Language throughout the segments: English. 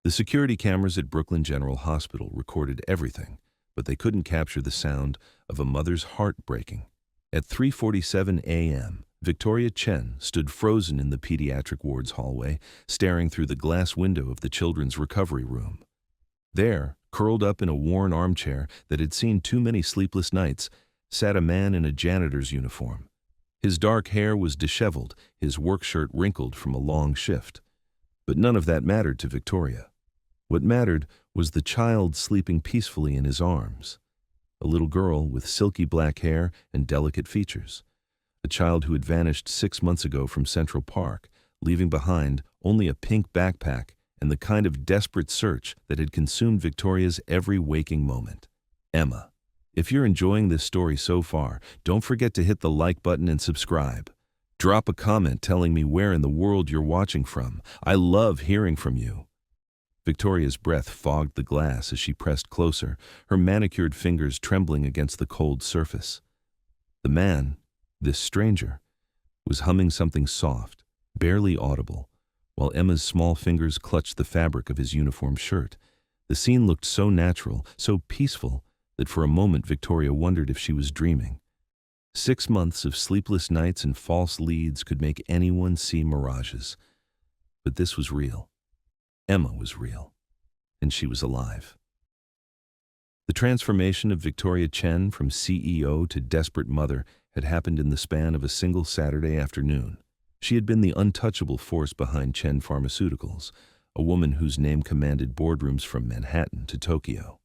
The security cameras at Brooklyn General Hospital recorded everything, but they couldn't capture the sound of a mother's heart breaking. At 3:47 a.m., Victoria Chen stood frozen in the pediatric ward's hallway, staring through the glass window of the children's recovery room. There, curled up in a worn armchair that had seen too many sleepless nights, sat a man in a janitor's uniform. His dark hair was disheveled, his work shirt wrinkled from a long shift. But none of that mattered to Victoria. What mattered was the child sleeping peacefully in his arms. A little girl with silky black hair and delicate features. A child who had vanished 6 months ago from Central Park, leaving behind only a pink backpack and the kind of desperate search that had consumed Victoria's every waking moment. Emma. If you're enjoying this story so far, don't forget to hit the like button and subscribe. Drop a comment telling me where in the world you're watching from. I love hearing from you. Victoria's breath fogged the glass as she pressed closer, her manicured fingers trembling against the cold surface. The man, this stranger, was humming something soft, barely audible, while Emma's small fingers clutched the fabric of his uniform shirt. The scene looked so natural, so peaceful, that for a moment Victoria wondered if she was dreaming. 6 months of sleepless nights and false leads could make anyone see mirages. But this was real. Emma was real. And she was alive. The transformation of Victoria Chen from CEO to desperate mother had happened in the span of a single Saturday afternoon. She had been the untouchable force behind Chen Pharmaceuticals, a woman whose name commanded boardrooms from Manhattan to Tokyo.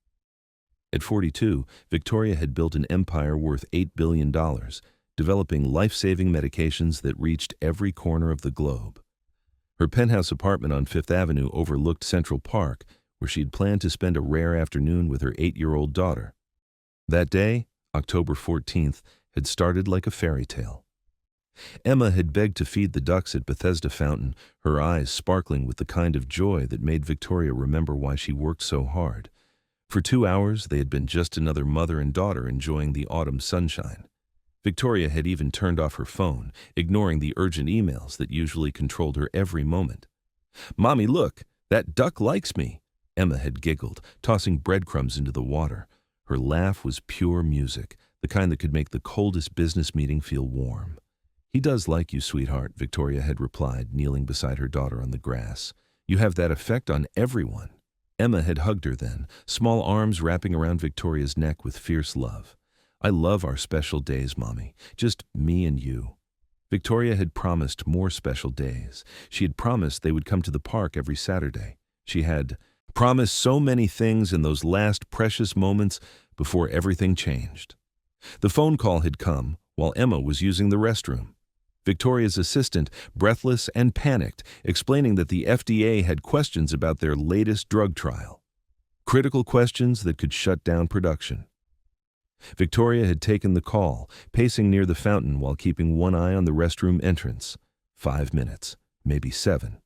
At 42, Victoria had built an empire worth $8 billion, developing life-saving medications that reached every corner of the globe. Her penthouse apartment on Fifth Avenue overlooked Central Park, where she'd planned to spend a rare afternoon with her 8-year-old daughter. That day, October 14th, had started like a fairy tale. Emma had begged to feed the ducks at Bethesda Fountain, her eyes sparkling with the kind of joy that made Victoria remember why she worked so hard. For 2 hours, they had been just another mother and daughter enjoying the autumn sunshine. Victoria had even turned off her phone, ignoring the urgent emails that usually controlled her every moment. "Mommy, look, that duck likes me," Emma had giggled, tossing breadcrumbs into the water. Her laugh was pure music, the kind that could make the coldest business meeting feel warm. "He does like you, sweetheart," Victoria had replied, kneeling beside her daughter on the grass. "You have that effect on everyone." Emma had hugged her then, small arms wrapping around Victoria's neck with fierce love. "I love our special days, Mommy. Just me and you." Victoria had promised more special days. She had promised they would come to the park every Saturday. She had promised so many things in those last precious moments before everything changed. The phone call had come while Emma was using the restroom. Victoria's assistant, breathless and panicked, explaining that the FDA had questions about their latest drug trial. Critical questions that could shut down production. Victoria had taken the call, pacing near the fountain while keeping one eye on the restroom entrance. 5 minutes, maybe 7.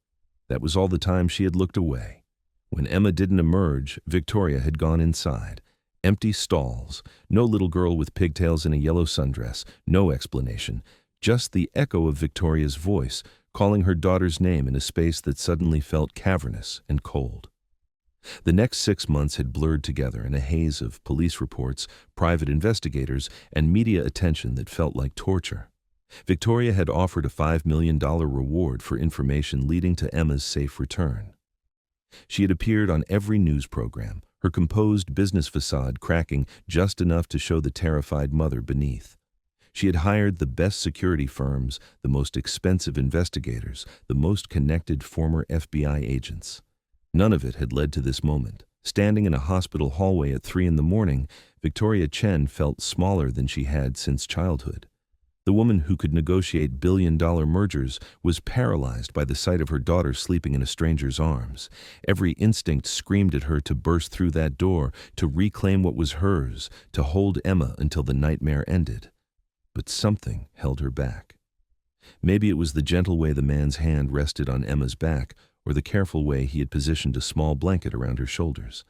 That was all the time she had looked away. When Emma didn't emerge, Victoria had gone inside. Empty stalls, no little girl with pigtails in a yellow sundress, no explanation. Just the echo of Victoria's voice, calling her daughter's name in a space that suddenly felt cavernous and cold. The next 6 months had blurred together in a haze of police reports, private investigators, and media attention that felt like torture. Victoria had offered a $5 million reward for information leading to Emma's safe return. She had appeared on every news program, her composed business facade cracking just enough to show the terrified mother beneath. She had hired the best security firms, the most expensive investigators, the most connected former FBI agents. None of it had led to this moment. Standing in a hospital hallway at 3 a.m, Victoria Chen felt smaller than she had since childhood. The woman who could negotiate billion-dollar mergers was paralyzed by the sight of her daughter sleeping in a stranger's arms. Every instinct screamed at her to burst through that door, to reclaim what was hers, to hold Emma until the nightmare ended. But something held her back. Maybe it was the gentle way the man's hand rested on Emma's back, or the careful way he had positioned a small blanket around her shoulders.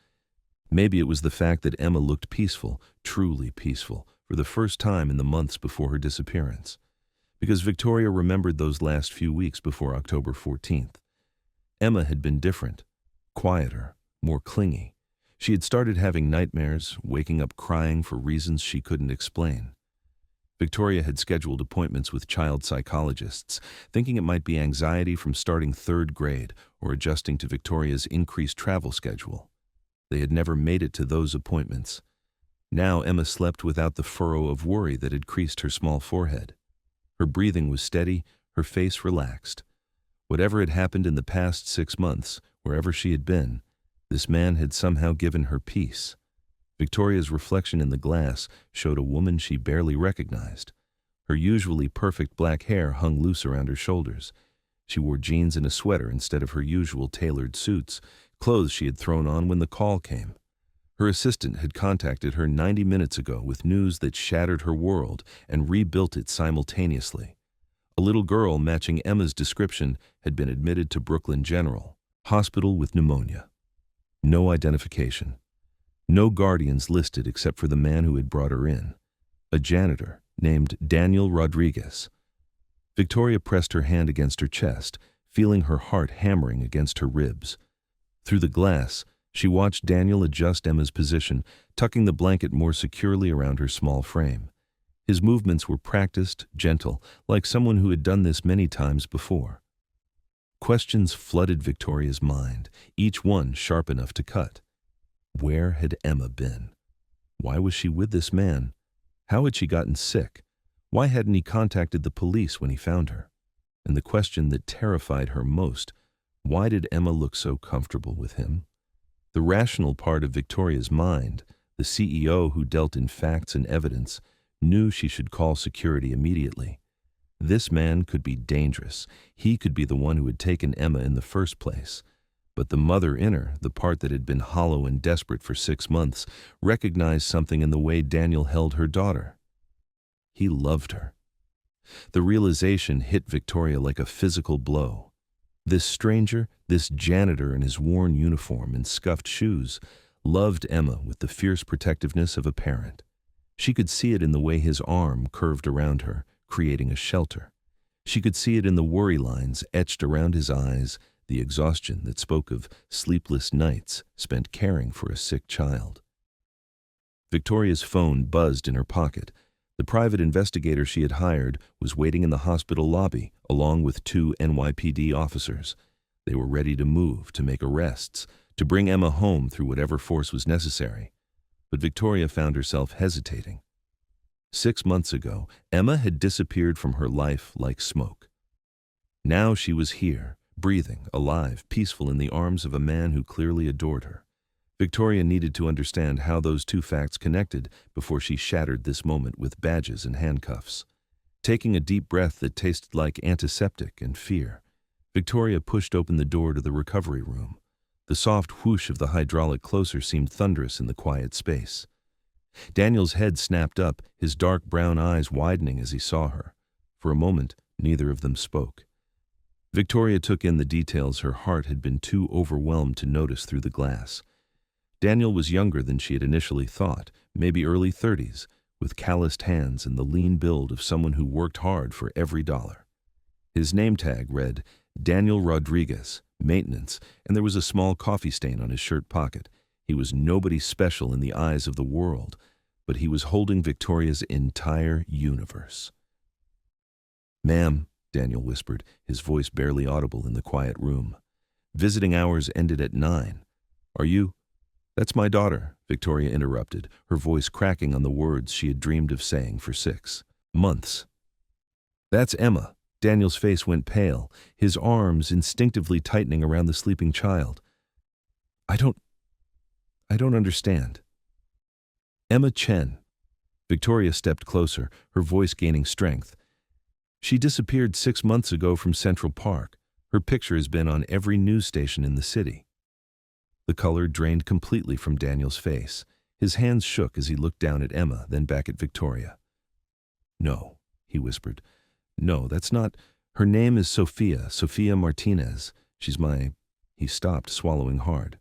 Maybe it was the fact that Emma looked peaceful, truly peaceful, for the first time in the months before her disappearance. Because Victoria remembered those last few weeks before October 14th. Emma had been different. quieter, more clingy. She had started having nightmares, waking up crying for reasons she couldn't explain. Victoria had scheduled appointments with child psychologists, thinking it might be anxiety from starting third grade or adjusting to Victoria's increased travel schedule. They had never made it to those appointments. Now Emma slept without the furrow of worry that had creased her small forehead. Her breathing was steady, her face relaxed. Whatever had happened in the past 6 months, wherever she had been, this man had somehow given her peace. Victoria's reflection in the glass showed a woman she barely recognized. Her usually perfect black hair hung loose around her shoulders. She wore jeans and a sweater instead of her usual tailored suits, clothes she had thrown on when the call came. Her assistant had contacted her 90 minutes ago with news that shattered her world and rebuilt it simultaneously. A little girl matching Emma's description had been admitted to Brooklyn General Hospital with pneumonia. No identification. No guardians listed except for the man who had brought her in, a janitor named Daniel Rodriguez. Victoria pressed her hand against her chest, feeling her heart hammering against her ribs. Through the glass, she watched Daniel adjust Emma's position, tucking the blanket more securely around her small frame. His movements were practiced, gentle, like someone who had done this many times before. Questions flooded Victoria's mind, each one sharp enough to cut. Where had Emma been? Why was she with this man? How had she gotten sick? Why hadn't he contacted the police when he found her? And the question that terrified her most, why did Emma look so comfortable with him? The rational part of Victoria's mind, the CEO who dealt in facts and evidence, knew she should call security immediately. This man could be dangerous. He could be the one who had taken Emma in the first place. But the mother inner, the part that had been hollow and desperate for 6 months, recognized something in the way Daniel held her daughter. He loved her. The realization hit Victoria like a physical blow. This stranger, this janitor in his worn uniform and scuffed shoes, loved Emma with the fierce protectiveness of a parent. She could see it in the way his arm curved around her, creating a shelter. She could see it in the worry lines etched around his eyes, the exhaustion that spoke of sleepless nights spent caring for a sick child. Victoria's phone buzzed in her pocket. The private investigator she had hired was waiting in the hospital lobby, along with 2 NYPD officers. They were ready to move, to make arrests, to bring Emma home through whatever force was necessary. But Victoria found herself hesitating. 6 months ago, Emma had disappeared from her life like smoke. Now she was here, breathing, alive, peaceful in the arms of a man who clearly adored her. Victoria needed to understand how those two facts connected before she shattered this moment with badges and handcuffs. Taking a deep breath that tasted like antiseptic and fear, Victoria pushed open the door to the recovery room. The soft whoosh of the hydraulic closer seemed thunderous in the quiet space. Daniel's head snapped up, his dark brown eyes widening as he saw her. For a moment, neither of them spoke. Victoria took in the details her heart had been too overwhelmed to notice through the glass. Daniel was younger than she had initially thought, maybe early 30s, with calloused hands and the lean build of someone who worked hard for every dollar. His name tag read, Daniel Rodriguez, maintenance, and there was a small coffee stain on his shirt pocket. He was nobody special in the eyes of the world, but he was holding Victoria's entire universe. "Ma'am," Daniel whispered, his voice barely audible in the quiet room. "Visiting hours ended at 9. Are you—" "That's my daughter," Victoria interrupted, her voice cracking on the words she had dreamed of saying for 6 months. "That's Emma." Daniel's face went pale, his arms instinctively tightening around the sleeping child. I don't understand." "Emma Chen." Victoria stepped closer, her voice gaining strength. "She disappeared 6 months ago from Central Park. Her picture has been on every news station in the city." The color drained completely from Daniel's face. His hands shook as he looked down at Emma, then back at Victoria. "No," he whispered. "No, that's not. Her name is Sophia Martinez. She's my—" He stopped, swallowing hard.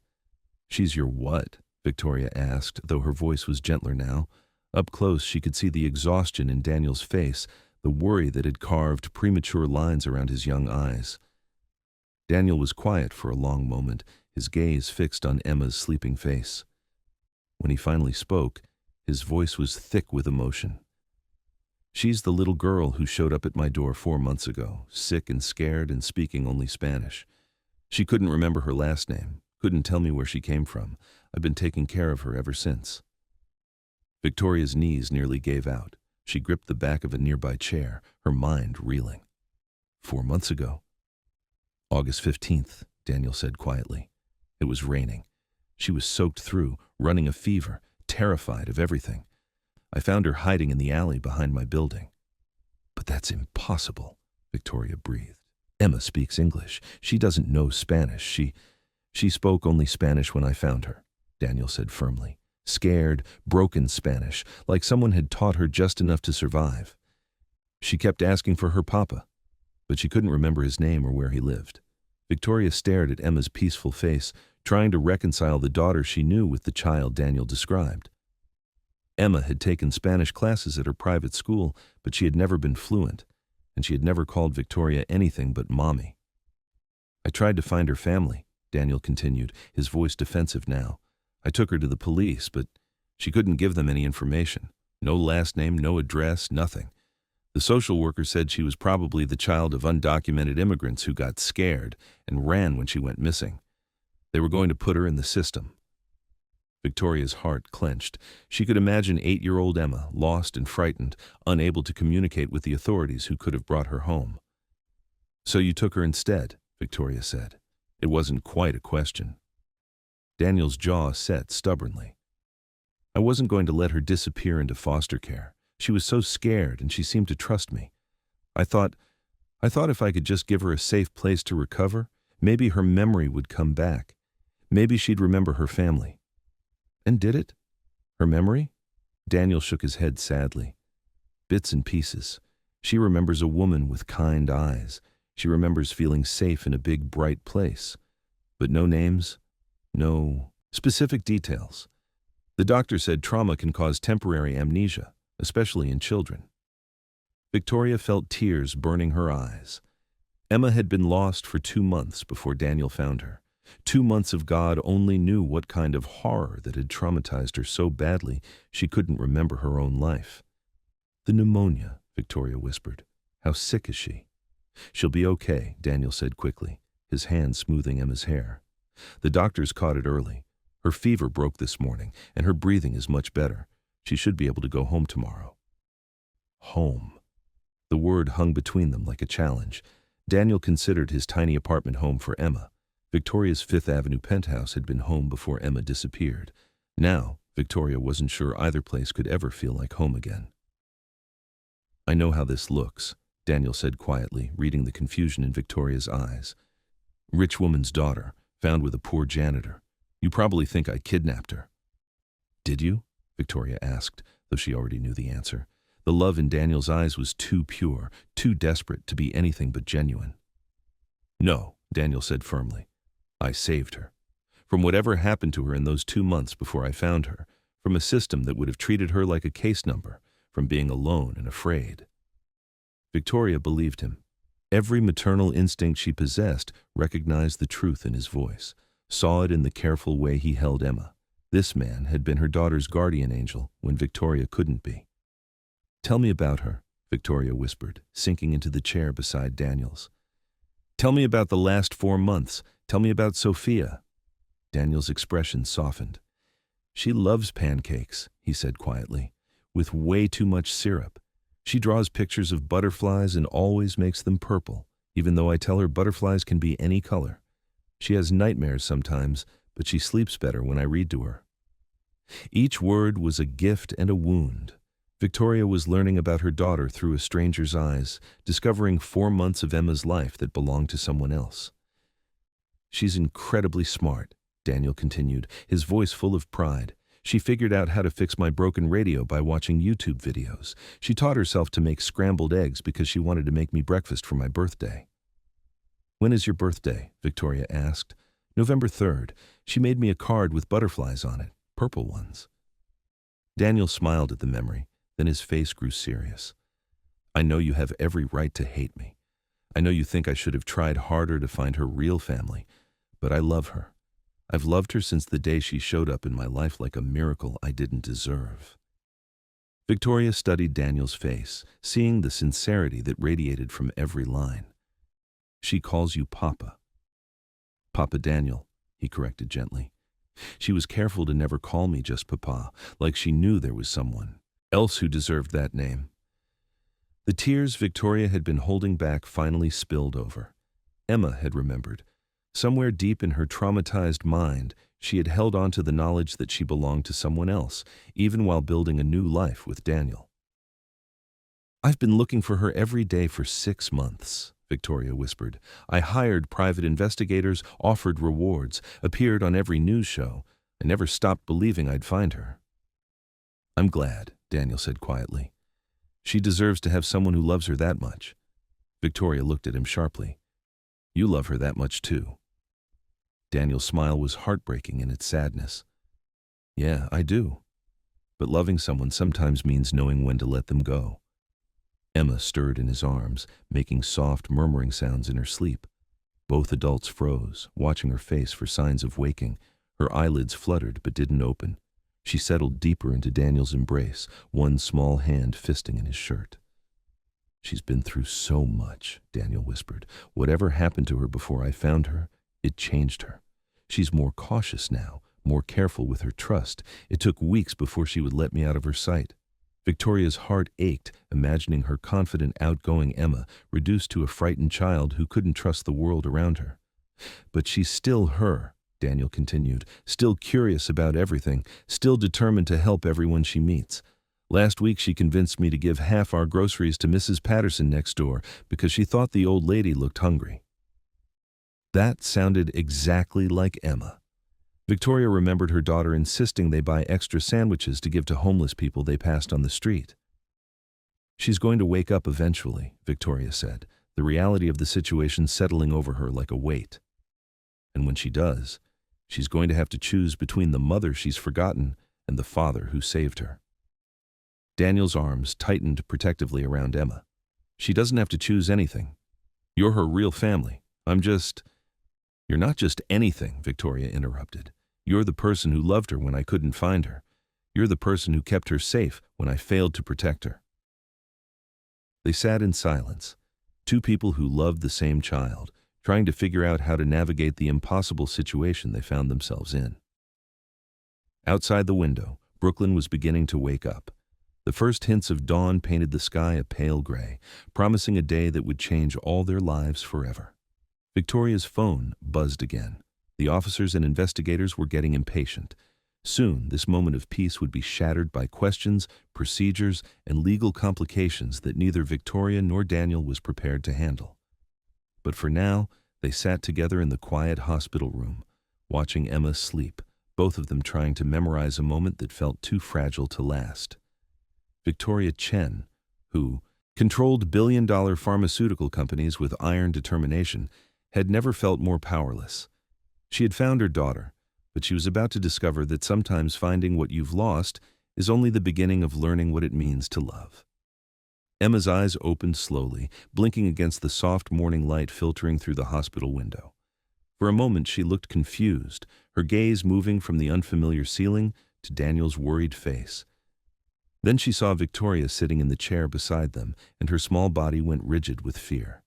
"She's your what?" Victoria asked, though her voice was gentler now. Up close, she could see the exhaustion in Daniel's face, the worry that had carved premature lines around his young eyes. Daniel was quiet for a long moment, his gaze fixed on Emma's sleeping face. When he finally spoke, his voice was thick with emotion. "She's the little girl who showed up at my door 4 months ago, sick and scared and speaking only Spanish. She couldn't remember her last name, couldn't tell me where she came from. I've been taking care of her ever since." Victoria's knees nearly gave out. She gripped the back of a nearby chair, her mind reeling. 4 months ago. "August 15th, Daniel said quietly. It was raining. She was soaked through, running a fever, terrified of everything. I found her hiding in the alley behind my building." "But that's impossible," Victoria breathed. "Emma speaks English. She doesn't know Spanish. She spoke only Spanish when I found her," Daniel said firmly. "Scared, broken Spanish, like someone had taught her just enough to survive. She kept asking for her papa, but she couldn't remember his name or where he lived." Victoria stared at Emma's peaceful face, trying to reconcile the daughter she knew with the child Daniel described. Emma had taken Spanish classes at her private school, but she had never been fluent, and she had never called Victoria anything but mommy. "I tried to find her family," Daniel continued, his voice defensive now. "I took her to the police, but she couldn't give them any information. No last name, no address, nothing. The social worker said she was probably the child of undocumented immigrants who got scared and ran when she went missing. They were going to put her in the system." Victoria's heart clenched. She could imagine 8-year-old Emma, lost and frightened, unable to communicate with the authorities who could have brought her home. "So you took her instead," Victoria said. It wasn't quite a question. Daniel's jaw set stubbornly. "I wasn't going to let her disappear into foster care. She was so scared and she seemed to trust me. I thought if I could just give her a safe place to recover, maybe her memory would come back. Maybe she'd remember her family." "And did it? Her memory?" Daniel shook his head sadly. "Bits and pieces. She remembers a woman with kind eyes. She remembers feeling safe in a big, bright place. But no names, no specific details. The doctor said trauma can cause temporary amnesia, especially in children." Victoria felt tears burning her eyes. Emma had been lost for 2 months before Daniel found her. 2 months of God only knew what kind of horror that had traumatized her so badly she couldn't remember her own life. "The pneumonia," Victoria whispered. "How sick is she?" "She'll be okay," Daniel said quickly, his hand smoothing Emma's hair. "The doctors caught it early. Her fever broke this morning, and her breathing is much better. She should be able to go home tomorrow." Home. The word hung between them like a challenge. Daniel considered his tiny apartment home for Emma. Victoria's Fifth Avenue penthouse had been home before Emma disappeared. Now, Victoria wasn't sure either place could ever feel like home again. "I know how this looks," Daniel said quietly, reading the confusion in Victoria's eyes. "Rich woman's daughter, found with a poor janitor. You probably think I kidnapped her." "Did you?" Victoria asked, though she already knew the answer. The love in Daniel's eyes was too pure, too desperate to be anything but genuine. "No," Daniel said firmly. "I saved her. From whatever happened to her in those 2 months before I found her, from a system that would have treated her like a case number, from being alone and afraid." Victoria believed him. Every maternal instinct she possessed recognized the truth in his voice, saw it in the careful way he held Emma. This man had been her daughter's guardian angel when Victoria couldn't be. "Tell me about her," Victoria whispered, sinking into the chair beside Daniel's. "Tell me about the last 4 months. Tell me about Sophia." Daniel's expression softened. "She loves pancakes," he said quietly, "with way too much syrup. She draws pictures of butterflies and always makes them purple, even though I tell her butterflies can be any color. She has nightmares sometimes, but she sleeps better when I read to her." Each word was a gift and a wound. Victoria was learning about her daughter through a stranger's eyes, discovering 4 months of Emma's life that belonged to someone else. "She's incredibly smart," Daniel continued, his voice full of pride. "She figured out how to fix my broken radio by watching YouTube videos. She taught herself to make scrambled eggs because she wanted to make me breakfast for my birthday." "When is your birthday?" Victoria asked. "November 3rd. She made me a card with butterflies on it, purple ones." Daniel smiled at the memory, then his face grew serious. "I know you have every right to hate me. I know you think I should have tried harder to find her real family, but I love her. I've loved her since the day she showed up in my life like a miracle I didn't deserve." Victoria studied Daniel's face, seeing the sincerity that radiated from every line. "She calls you Papa." "Papa Daniel," he corrected gently. She was careful to never call me just Papa, like she knew there was someone else who deserved that name. The tears Victoria had been holding back finally spilled over. Emma had remembered. Somewhere deep in her traumatized mind, she had held on to the knowledge that she belonged to someone else, even while building a new life with Daniel. "I've been looking for her every day for 6 months," Victoria whispered. "I hired private investigators, offered rewards, appeared on every news show. I never stopped believing I'd find her." "I'm glad," Daniel said quietly. "She deserves to have someone who loves her that much." Victoria looked at him sharply. "You love her that much too." Daniel's smile was heartbreaking in its sadness. "Yeah, I do. But loving someone sometimes means knowing when to let them go." Emma stirred in his arms, making soft, murmuring sounds in her sleep. Both adults froze, watching her face for signs of waking. Her eyelids fluttered but didn't open. She settled deeper into Daniel's embrace, one small hand fisting in his shirt. "She's been through so much," Daniel whispered. "Whatever happened to her before I found her, it changed her. She's more cautious now, more careful with her trust. It took weeks before she would let me out of her sight." Victoria's heart ached, imagining her confident, outgoing Emma reduced to a frightened child who couldn't trust the world around her. "But she's still her," Daniel continued, "still curious about everything, still determined to help everyone she meets. Last week she convinced me to give half our groceries to Mrs. Patterson next door because she thought the old lady looked hungry." That sounded exactly like Emma. Victoria remembered her daughter insisting they buy extra sandwiches to give to homeless people they passed on the street. "She's going to wake up eventually," Victoria said, the reality of the situation settling over her like a weight. "And when she does, she's going to have to choose between the mother she's forgotten and the father who saved her." Daniel's arms tightened protectively around Emma. "She doesn't have to choose anything. You're her real family. You're not just anything," Victoria interrupted. "You're the person who loved her when I couldn't find her. You're the person who kept her safe when I failed to protect her." They sat in silence, two people who loved the same child, trying to figure out how to navigate the impossible situation they found themselves in. Outside the window, Brooklyn was beginning to wake up. The first hints of dawn painted the sky a pale gray, promising a day that would change all their lives forever. Victoria's phone buzzed again. The officers and investigators were getting impatient. Soon, this moment of peace would be shattered by questions, procedures, and legal complications that neither Victoria nor Daniel was prepared to handle. But for now, they sat together in the quiet hospital room, watching Emma sleep, both of them trying to memorize a moment that felt too fragile to last. Victoria Chen, who controlled billion-dollar pharmaceutical companies with iron determination, had never felt more powerless. She had found her daughter, but she was about to discover that sometimes finding what you've lost is only the beginning of learning what it means to love. Emma's eyes opened slowly, blinking against the soft morning light filtering through the hospital window. For a moment she looked confused, her gaze moving from the unfamiliar ceiling to Daniel's worried face. Then she saw Victoria sitting in the chair beside them, and her small body went rigid with fear.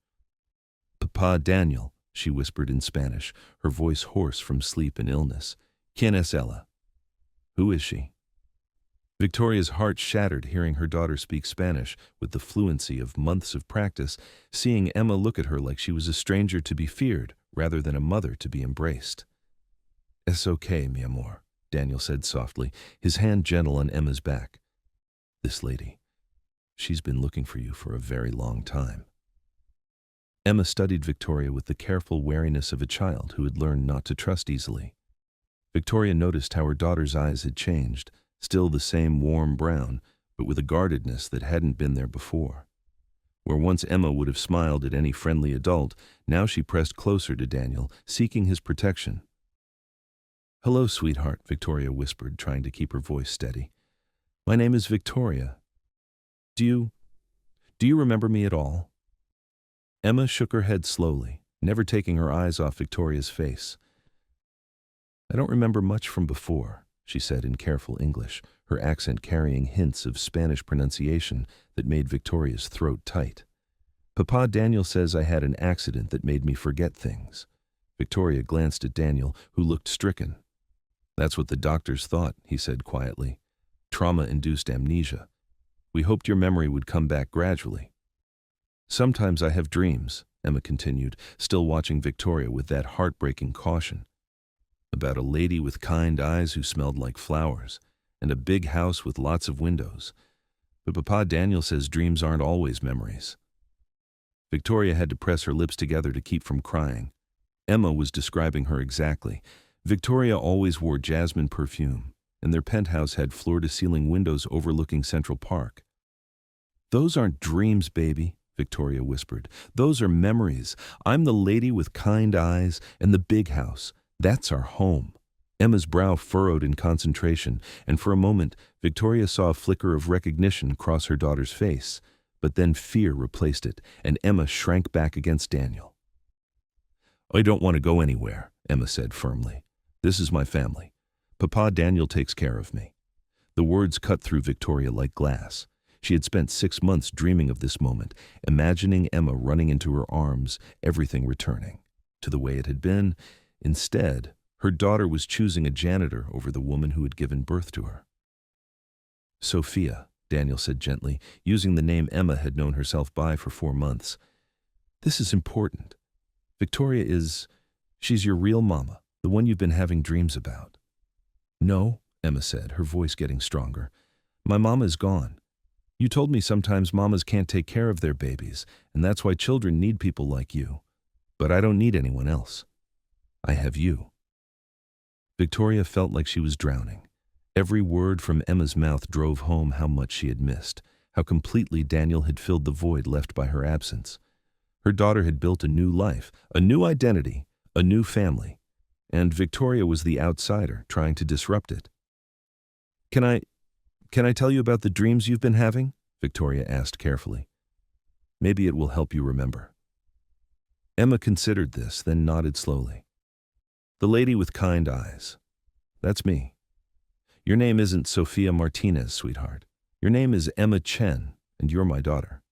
"Papa Daniel," she whispered in Spanish, her voice hoarse from sleep and illness. "Quién es ella?" "Who is she?" Victoria's heart shattered hearing her daughter speak Spanish with the fluency of months of practice, seeing Emma look at her like she was a stranger to be feared rather than a mother to be embraced. "Es okay, mi amor," Daniel said softly, his hand gentle on Emma's back. "This lady, she's been looking for you for a very long time." Emma studied Victoria with the careful wariness of a child who had learned not to trust easily. Victoria noticed how her daughter's eyes had changed, still the same warm brown, but with a guardedness that hadn't been there before. Where once Emma would have smiled at any friendly adult, now she pressed closer to Daniel, seeking his protection. "Hello, sweetheart," Victoria whispered, trying to keep her voice steady. "My name is Victoria. Do you remember me at all?" Emma shook her head slowly, never taking her eyes off Victoria's face. I don't remember much from before, she said in careful English, her accent carrying hints of Spanish pronunciation that made Victoria's throat tight. Papa Daniel says I had an accident that made me forget things. Victoria glanced at Daniel, who looked stricken. That's what the doctors thought, he said quietly. Trauma-induced amnesia. We hoped your memory would come back gradually. Sometimes I have dreams, Emma continued, still watching Victoria with that heartbreaking caution. About a lady with kind eyes who smelled like flowers, and a big house with lots of windows. But Papa Daniel says dreams aren't always memories. Victoria had to press her lips together to keep from crying. Emma was describing her exactly. Victoria always wore jasmine perfume, and their penthouse had floor-to-ceiling windows overlooking Central Park. Those aren't dreams, baby, Victoria whispered. Those are memories. I'm the lady with kind eyes and the big house. That's our home. Emma's brow furrowed in concentration, and for a moment, Victoria saw a flicker of recognition cross her daughter's face, but then fear replaced it, and Emma shrank back against Daniel. I don't want to go anywhere, Emma said firmly. This is my family. Papa Daniel takes care of me. The words cut through Victoria like glass. She had spent 6 months dreaming of this moment, imagining Emma running into her arms, everything returning to the way it had been. Instead, her daughter was choosing a janitor over the woman who had given birth to her. Sophia, Daniel said gently, using the name Emma had known herself by for 4 months. This is important. Victoria she's your real mama, the one you've been having dreams about. No, Emma said, her voice getting stronger. My mama is gone. You told me sometimes mamas can't take care of their babies, and that's why children need people like you. But I don't need anyone else. I have you. Victoria felt like she was drowning. Every word from Emma's mouth drove home how much she had missed, how completely Daniel had filled the void left by her absence. Her daughter had built a new life, a new identity, a new family, and Victoria was the outsider trying to disrupt it. Can I tell you about the dreams you've been having? Victoria asked carefully. Maybe it will help you remember. Emma considered this, then nodded slowly. The lady with kind eyes. That's me. Your name isn't Sophia Martinez, sweetheart. Your name is Emma Chen, and you're my daughter.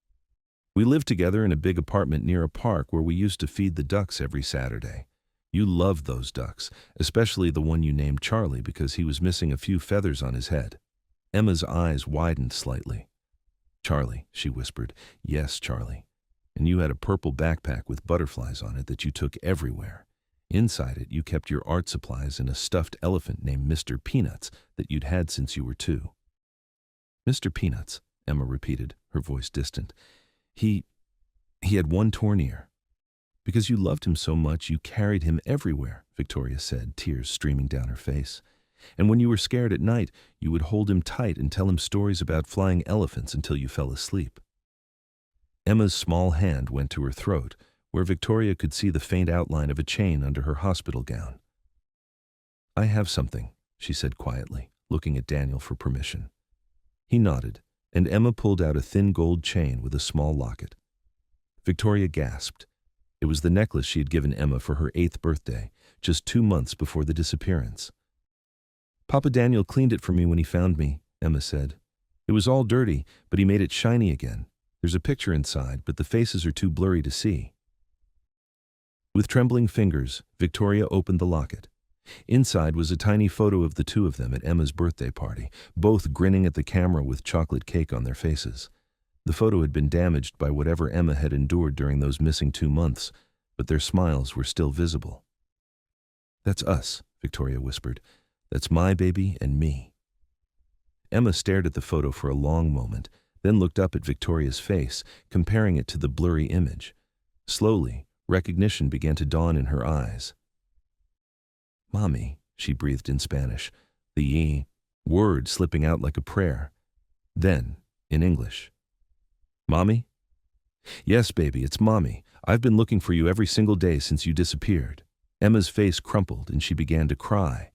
We live together in a big apartment near a park where we used to feed the ducks every Saturday. You loved those ducks, especially the one you named Charlie because he was missing a few feathers on his head. Emma's eyes widened slightly. Charlie, she whispered. Yes, Charlie. And you had a purple backpack with butterflies on it that you took everywhere. Inside it, you kept your art supplies and a stuffed elephant named Mr. Peanuts that you'd had since you were 2. Mr. Peanuts, Emma repeated, her voice distant. He had one torn ear. Because you loved him so much, you carried him everywhere, Victoria said, tears streaming down her face. And when you were scared at night, you would hold him tight and tell him stories about flying elephants until you fell asleep. Emma's small hand went to her throat, where Victoria could see the faint outline of a chain under her hospital gown. I have something, she said quietly, looking at Daniel for permission. He nodded, and Emma pulled out a thin gold chain with a small locket. Victoria gasped. It was the necklace she had given Emma for her 8th birthday, just 2 months before the disappearance. Papa Daniel cleaned it for me when he found me, Emma said. It was all dirty, but he made it shiny again. There's a picture inside, but the faces are too blurry to see. With trembling fingers, Victoria opened the locket. Inside was a tiny photo of the 2 of them at Emma's birthday party, both grinning at the camera with chocolate cake on their faces. The photo had been damaged by whatever Emma had endured during those missing 2 months, but their smiles were still visible. That's us, Victoria whispered. That's my baby and me. Emma stared at the photo for a long moment, then looked up at Victoria's face, comparing it to the blurry image. Slowly, recognition began to dawn in her eyes. Mommy, she breathed in Spanish, the word slipping out like a prayer. Then, in English. Mommy? Yes, baby, it's Mommy. I've been looking for you every single day since you disappeared. Emma's face crumpled and she began to cry.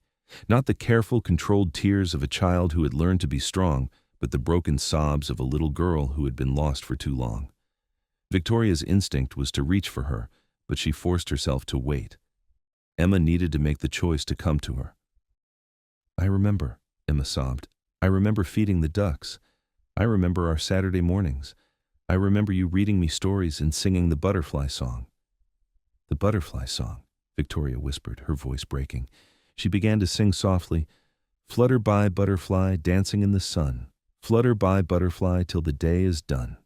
Not the careful, controlled tears of a child who had learned to be strong, but the broken sobs of a little girl who had been lost for too long. Victoria's instinct was to reach for her, but she forced herself to wait. Emma needed to make the choice to come to her. "I remember," Emma sobbed. "I remember feeding the ducks. I remember our Saturday mornings. I remember you reading me stories and singing the butterfly song." "The butterfly song," Victoria whispered, her voice breaking. She began to sing softly, "Flutter by, butterfly, dancing in the sun. Flutter by, butterfly, till the day is done."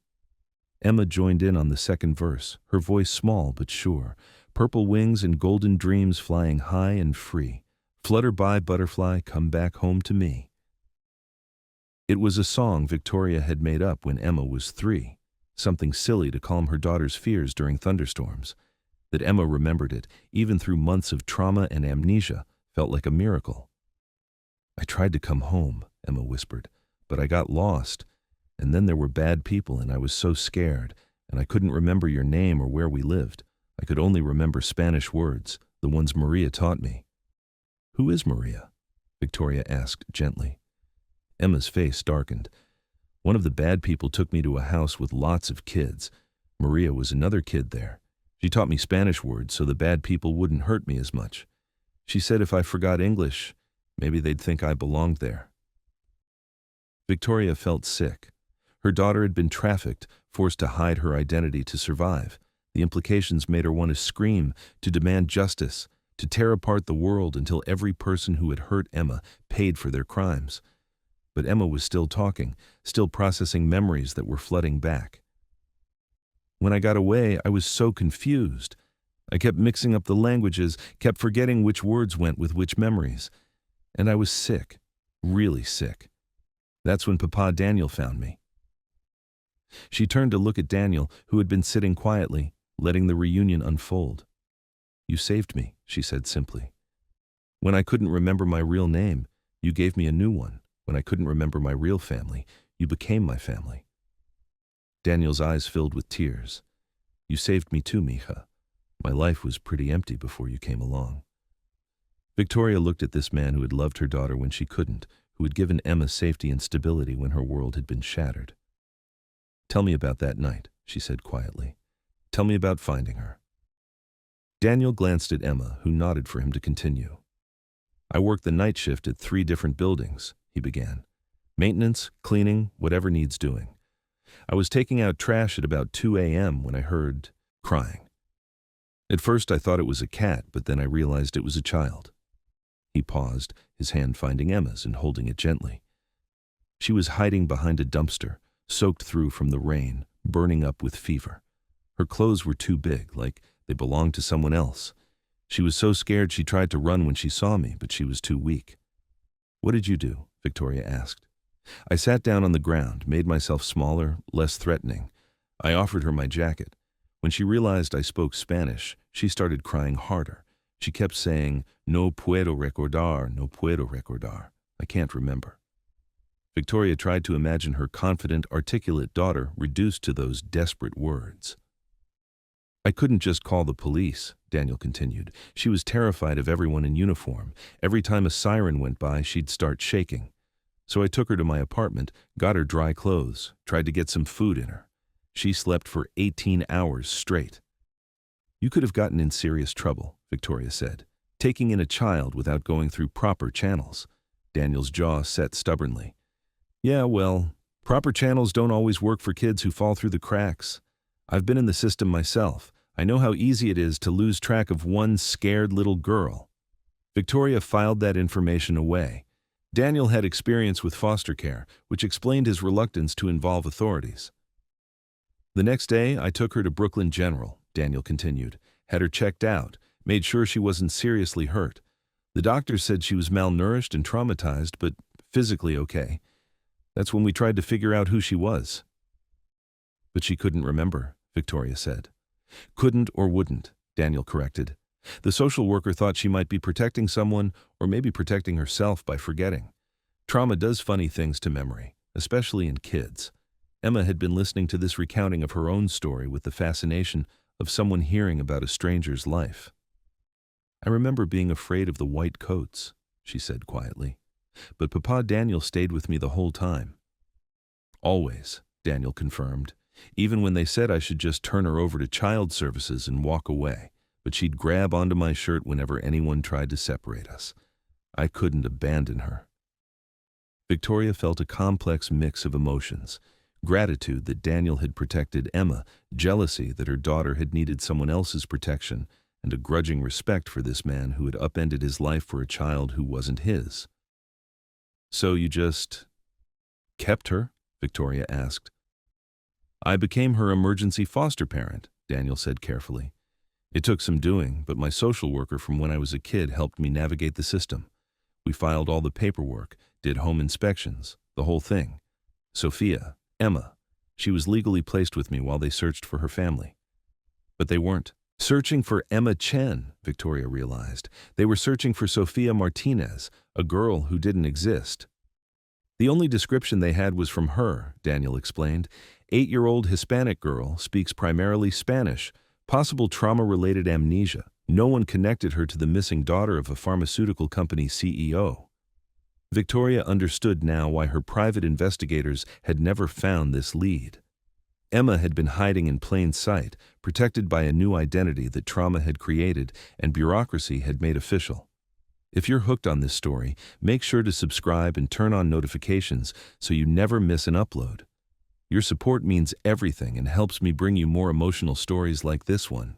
Emma joined in on the second verse, her voice small but sure. "Purple wings and golden dreams flying high and free. Flutter by, butterfly, come back home to me." It was a song Victoria had made up when Emma was 3, something silly to calm her daughter's fears during thunderstorms. That Emma remembered it, even through months of trauma and amnesia, felt like a miracle. "I tried to come home," Emma whispered, "but I got lost. And then there were bad people and I was so scared, and I couldn't remember your name or where we lived. I could only remember Spanish words, the ones Maria taught me." "Who is Maria?" Victoria asked gently. Emma's face darkened. "One of the bad people took me to a house with lots of kids. Maria was another kid there. She taught me Spanish words so the bad people wouldn't hurt me as much. She said if I forgot English, maybe they'd think I belonged there." Victoria felt sick. Her daughter had been trafficked, forced to hide her identity to survive. The implications made her want to scream, to demand justice, to tear apart the world until every person who had hurt Emma paid for their crimes. But Emma was still talking, still processing memories that were flooding back. "When I got away, I was so confused. I kept mixing up the languages, kept forgetting which words went with which memories. And I was sick, really sick. That's when Papa Daniel found me." She turned to look at Daniel, who had been sitting quietly, letting the reunion unfold. "You saved me," she said simply. "When I couldn't remember my real name, you gave me a new one. When I couldn't remember my real family, you became my family." Daniel's eyes filled with tears. "You saved me too, mija. My life was pretty empty before you came along." Victoria looked at this man who had loved her daughter when she couldn't, who had given Emma safety and stability when her world had been shattered. "Tell me about that night," she said quietly. "Tell me about finding her." Daniel glanced at Emma, who nodded for him to continue. "I worked the night shift at 3 different buildings," he began. "Maintenance, cleaning, whatever needs doing. I was taking out trash at about 2 a.m. when I heard crying. At first I thought it was a cat, but then I realized it was a child." He paused, his hand finding Emma's and holding it gently. She was hiding behind a dumpster, soaked through from the rain, burning up with fever. Her clothes were too big, like they belonged to someone else. She was so scared she tried to run when she saw me, but she was too weak. "What did you do?" Victoria asked. "I sat down on the ground, made myself smaller, less threatening. I offered her my jacket. When she realized I spoke Spanish, she started crying harder. She kept saying, 'No puedo recordar, no puedo recordar.' I can't remember." Victoria tried to imagine her confident, articulate daughter reduced to those desperate words. "I couldn't just call the police," Daniel continued. "She was terrified of everyone in uniform. Every time a siren went by, she'd start shaking. So I took her to my apartment, got her dry clothes, tried to get some food in her. She slept for 18 hours straight." "You could have gotten in serious trouble," Victoria said, "taking in a child without going through proper channels." Daniel's jaw set stubbornly. "Yeah, well, proper channels don't always work for kids who fall through the cracks. I've been in the system myself. I know how easy it is to lose track of one scared little girl." Victoria filed that information away. Daniel had experience with foster care, which explained his reluctance to involve authorities. "The next day, I took her to Brooklyn General," Daniel continued, "had her checked out, made sure she wasn't seriously hurt. The doctors said she was malnourished and traumatized, but physically okay. That's when we tried to figure out who she was." "But she couldn't remember," Victoria said. "Couldn't or wouldn't," Daniel corrected. "The social worker thought she might be protecting someone or maybe protecting herself by forgetting. Trauma does funny things to memory, especially in kids." Emma had been listening to this recounting of her own story with the fascination of someone hearing about a stranger's life. "I remember being afraid of the white coats," she said quietly. "But Papa Daniel stayed with me the whole time." "Always," Daniel confirmed, "even when they said I should just turn her over to child services and walk away. but she'd grab onto my shirt whenever anyone tried to separate us. I couldn't abandon her. Victoria felt a complex mix of emotions: gratitude that Daniel had protected Emma, jealousy that her daughter had needed someone else's protection, and a grudging respect for this man who had upended his life for a child who wasn't his. "So you just kept her?" Victoria asked. "I became her emergency foster parent," Daniel said carefully. "It took some doing, but my social worker from when I was a kid helped me navigate the system. We filed all the paperwork, did home inspections, the whole thing. Sophia, Emma, she was legally placed with me while they searched for her family. But they weren't searching for Emma Chen," Victoria realized. They were searching for Sophia Martinez, a girl who didn't exist. "The only description they had was from her," Daniel explained. 8-year-old Hispanic girl, speaks primarily Spanish, possible trauma-related amnesia. No one connected her to the missing daughter of a pharmaceutical company CEO. Victoria understood now why her private investigators had never found this lead. Emma had been hiding in plain sight, protected by a new identity that trauma had created and bureaucracy had made official. If you're hooked on this story, make sure to subscribe and turn on notifications so you never miss an upload. Your support means everything and helps me bring you more emotional stories like this one.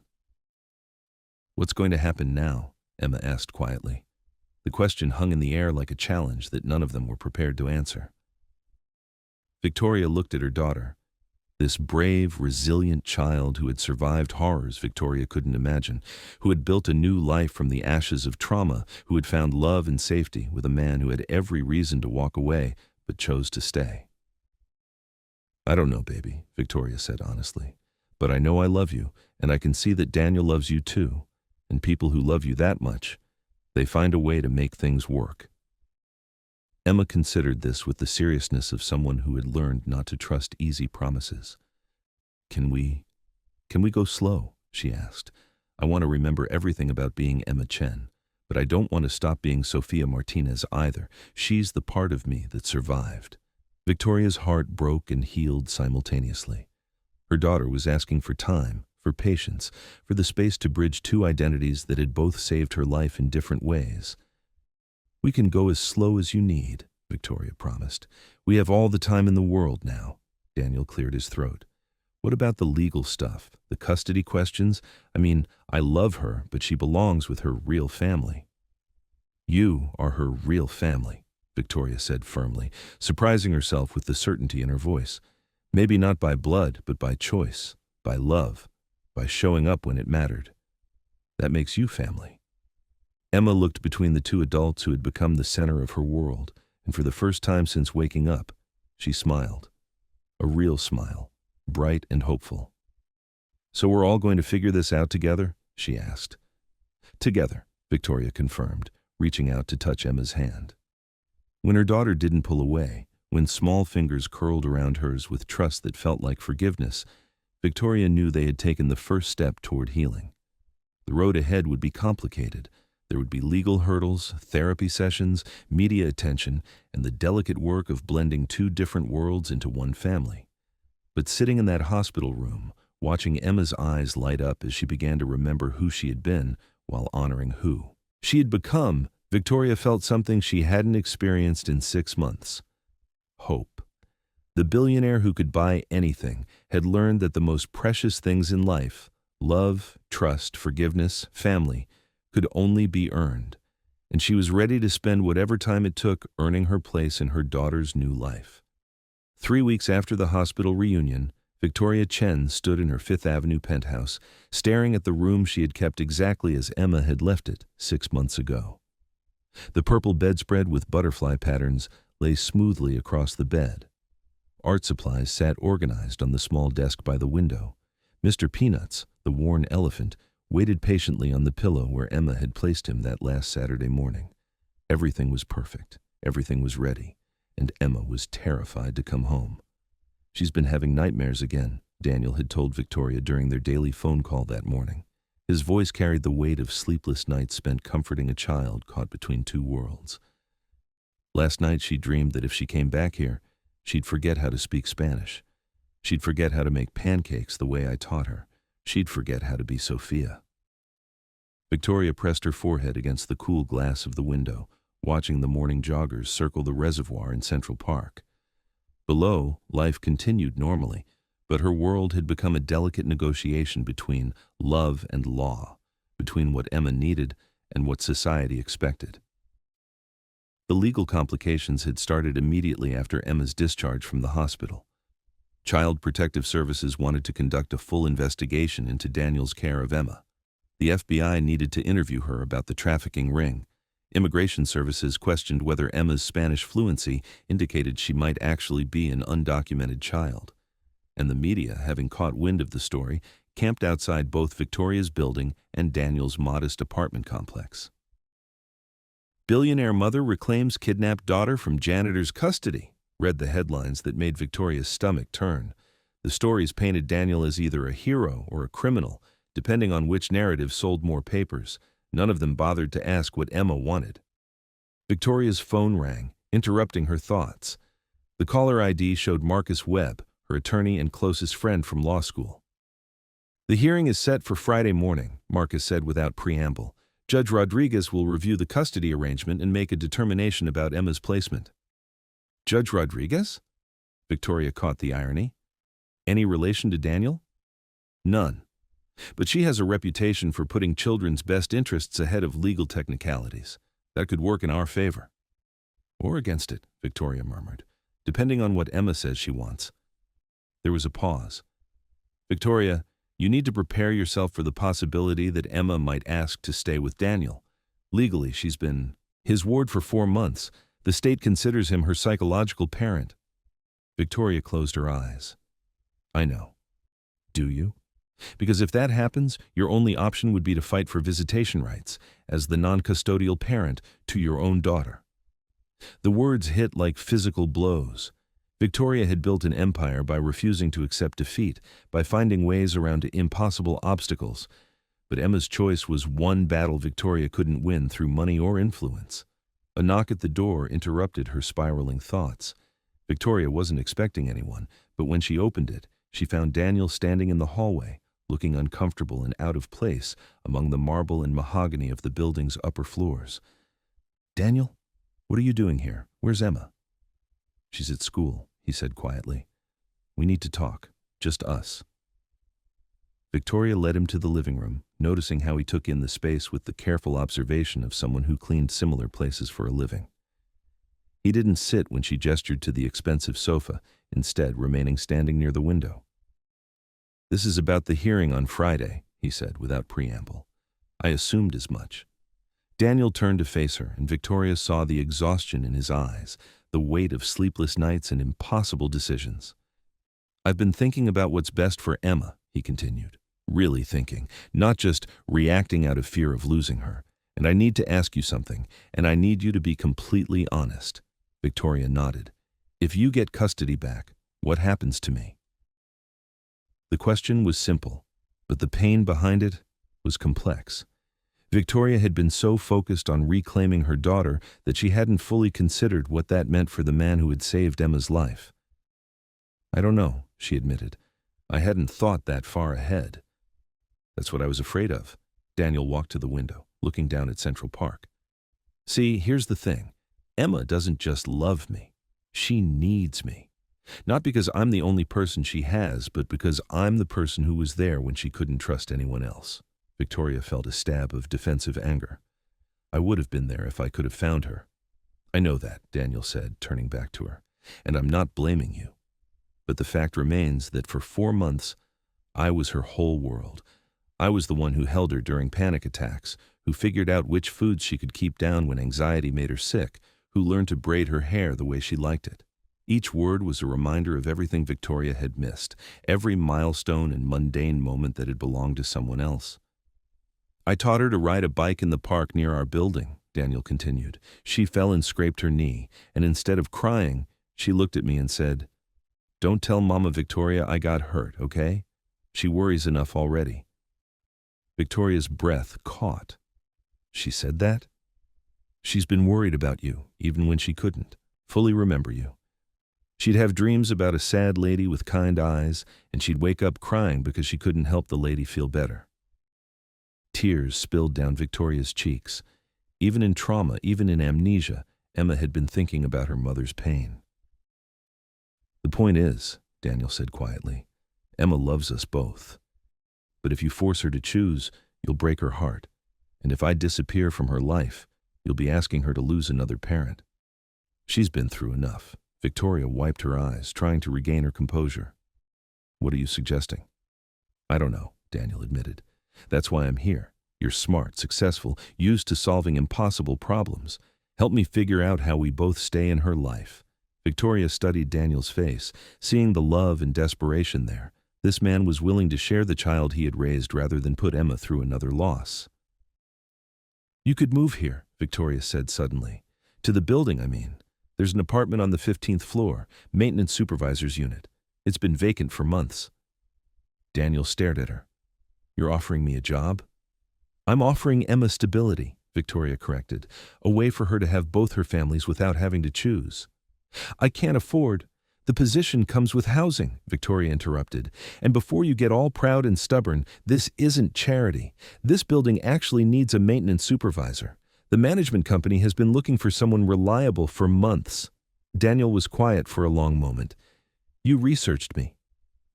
"What's going to happen now?" Emma asked quietly. The question hung in the air like a challenge that none of them were prepared to answer. Victoria looked at her daughter. This brave, resilient child who had survived horrors Victoria couldn't imagine, who had built a new life from the ashes of trauma, who had found love and safety with a man who had every reason to walk away but chose to stay. "I don't know, baby," Victoria said honestly, "but I know I love you, and I can see that Daniel loves you too. And people who love you that much, they find a way to make things work." Emma considered this with the seriousness of someone who had learned not to trust easy promises. Can we go slow?" she asked. "I want to remember everything about being Emma Chen, but I don't want to stop being Sophia Martinez either. She's the part of me that survived." Victoria's heart broke and healed simultaneously. Her daughter was asking for time, for patience, for the space to bridge two identities that had both saved her life in different ways. "We can go as slow as you need," Victoria promised. "We have all the time in the world now." Daniel cleared his throat. "What about the legal stuff, the custody questions? I mean, I love her, but she belongs with her real family." "You are her real family," Victoria said firmly, surprising herself with the certainty in her voice. "Maybe not by blood, but by choice, by love, by showing up when it mattered. That makes you family." Emma looked between the two adults who had become the center of her world, and for the first time since waking up, she smiled. A real smile, bright and hopeful. "So we're all going to figure this out together?" she asked. "Together," Victoria confirmed, reaching out to touch Emma's hand. When her daughter didn't pull away, when small fingers curled around hers with trust that felt like forgiveness, Victoria knew they had taken the first step toward healing. The road ahead would be complicated. There would be legal hurdles, therapy sessions, media attention, and the delicate work of blending two different worlds into one family. But sitting in that hospital room, watching Emma's eyes light up as she began to remember who she had been while honoring who she had become, Victoria felt something she hadn't experienced in 6 months. Hope. The billionaire who could buy anything had learned that the most precious things in life, love, trust, forgiveness, family, could only be earned, and she was ready to spend whatever time it took earning her place in her daughter's new life. 3 weeks after the hospital reunion, Victoria Chen stood in her Fifth Avenue penthouse, staring at the room she had kept exactly as Emma had left it 6 months ago. The purple bedspread with butterfly patterns lay smoothly across the bed. Art supplies sat organized on the small desk by the window. Mr. Peanuts, the worn elephant, waited patiently on the pillow where Emma had placed him that last Saturday morning. Everything was perfect, everything was ready, and Emma was terrified to come home. "She's been having nightmares again," Daniel had told Victoria during their daily phone call that morning. His voice carried the weight of sleepless nights spent comforting a child caught between two worlds. "Last night she dreamed that if she came back here, she'd forget how to speak Spanish. She'd forget how to make pancakes the way I taught her. She'd forget how to be Sophia." Victoria pressed her forehead against the cool glass of the window, watching the morning joggers circle the reservoir in Central Park. Below, life continued normally, but her world had become a delicate negotiation between love and law, between what Emma needed and what society expected. The legal complications had started immediately after Emma's discharge from the hospital. Child Protective Services wanted to conduct a full investigation into Daniel's care of Emma. The FBI needed to interview her about the trafficking ring. Immigration Services questioned whether Emma's Spanish fluency indicated she might actually be an undocumented child. And the media, having caught wind of the story, camped outside both Victoria's building and Daniel's modest apartment complex. "Billionaire mother reclaims kidnapped daughter from janitor's custody," read the headlines that made Victoria's stomach turn. The stories painted Daniel as either a hero or a criminal, depending on which narrative sold more papers. None of them bothered to ask what Emma wanted. Victoria's phone rang, interrupting her thoughts. The caller ID showed Marcus Webb, her attorney and closest friend from law school. "The hearing is set for Friday morning," Marcus said without preamble. "Judge Rodriguez will review the custody arrangement and make a determination about Emma's placement." "Judge Rodriguez?" Victoria caught the irony. "Any relation to Daniel?" "None. But she has a reputation for putting children's best interests ahead of legal technicalities. That could work in our favor." "Or against it," Victoria murmured, "depending on what Emma says she wants." There was a pause. "Victoria, you need to prepare yourself for the possibility that Emma might ask to stay with Daniel. Legally, she's been his ward for 4 months. The state considers him her psychological parent." Victoria closed her eyes. "I know. Do you? Because if that happens, your only option would be to fight for visitation rights as the non-custodial parent to your own daughter." The words hit like physical blows. Victoria had built an empire by refusing to accept defeat, by finding ways around impossible obstacles. But Emma's choice was one battle Victoria couldn't win through money or influence. A knock at the door interrupted her spiraling thoughts. Victoria wasn't expecting anyone, but when she opened it, she found Daniel standing in the hallway, looking uncomfortable and out of place among the marble and mahogany of the building's upper floors. "Daniel, what are you doing here? Where's Emma?" "She's at school," he said quietly. "We need to talk, just us." Victoria led him to the living room, noticing how he took in the space with the careful observation of someone who cleaned similar places for a living. He didn't sit when she gestured to the expensive sofa, instead remaining standing near the window. "This is about the hearing on Friday," he said without preamble. "I assumed as much." Daniel turned to face her, and Victoria saw the exhaustion in his eyes, the weight of sleepless nights and impossible decisions. "I've been thinking about what's best for Emma," he continued. "Really thinking, not just reacting out of fear of losing her. And I need to ask you something, and I need you to be completely honest." Victoria nodded. "If you get custody back, what happens to me?" The question was simple, but the pain behind it was complex. Victoria had been so focused on reclaiming her daughter that she hadn't fully considered what that meant for the man who had saved Emma's life. "I don't know," she admitted. "I hadn't thought that far ahead." "That's what I was afraid of." Daniel walked to the window, looking down at Central Park. "See, here's the thing. Emma doesn't just love me. She needs me. Not because I'm the only person she has, but because I'm the person who was there when she couldn't trust anyone else." Victoria felt a stab of defensive anger. "I would have been there if I could have found her." "I know that," Daniel said, turning back to her. "And I'm not blaming you. But the fact remains that for 4 months, I was her whole world. I was the one who held her during panic attacks, who figured out which foods she could keep down when anxiety made her sick, who learned to braid her hair the way she liked it. Each word was a reminder of everything Victoria had missed, every milestone and mundane moment that had belonged to someone else. "I taught her to ride a bike in the park near our building," Daniel continued. "She fell and scraped her knee, and instead of crying, she looked at me and said, 'Don't tell Mama Victoria I got hurt, okay? She worries enough already.'" Victoria's breath caught. "She said that?" "She's been worried about you, even when she couldn't fully remember you. She'd have dreams about a sad lady with kind eyes, and she'd wake up crying because she couldn't help the lady feel better." Tears spilled down Victoria's cheeks. Even in trauma, even in amnesia, Emma had been thinking about her mother's pain. "The point is," Daniel said quietly, "Emma loves us both. But if you force her to choose, you'll break her heart. And if I disappear from her life, you'll be asking her to lose another parent. She's been through enough." Victoria wiped her eyes, trying to regain her composure. "What are you suggesting?" "I don't know," Daniel admitted. "That's why I'm here. You're smart, successful, used to solving impossible problems. Help me figure out how we both stay in her life." Victoria studied Daniel's face, seeing the love and desperation there. This man was willing to share the child he had raised rather than put Emma through another loss. "You could move here," Victoria said suddenly. "To the building, I mean. There's an apartment on the 15th floor, maintenance supervisor's unit. It's been vacant for months." Daniel stared at her. "You're offering me a job?" "I'm offering Emma stability," Victoria corrected. "A way for her to have both her families without having to choose." "I can't afford. The position comes with housing," Victoria interrupted. "And before you get all proud and stubborn, this isn't charity. This building actually needs a maintenance supervisor. The management company has been looking for someone reliable for months." Daniel was quiet for a long moment. "You researched me."